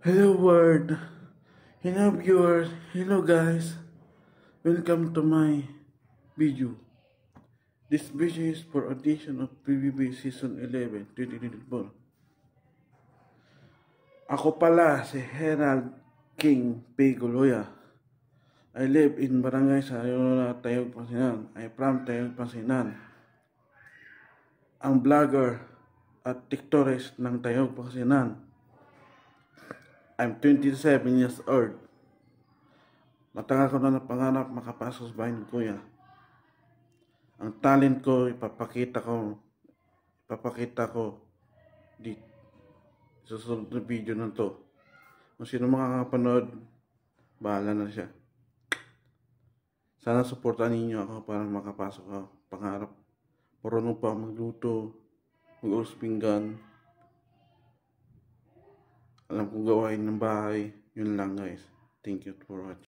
Hello world, hello viewers, hello guys, welcome to my video. This video is for audition of PBB Season 11, 2024. Ako pala si Herald King Piguloya. I live in Barangay Sayona, Tayog, Pangasinan. I from Tayog, Pangasinan. Ang vlogger at tiktores ng Tayog, Pangasinan. I'm 27 years old. Matagal ko na napangarap makapasok sa bahay ng kuya. Ang talent ko, ipapakita ko dito. Susunod na video na to. Kung sino makakapanood, bahala na siya. Sana supportan ninyo ako para makapasok ako. Pangarap. Marunong pa magluto, mag-uus pinggan. Alam kong gawain ng bahay. Yun lang guys. Thank you for watching.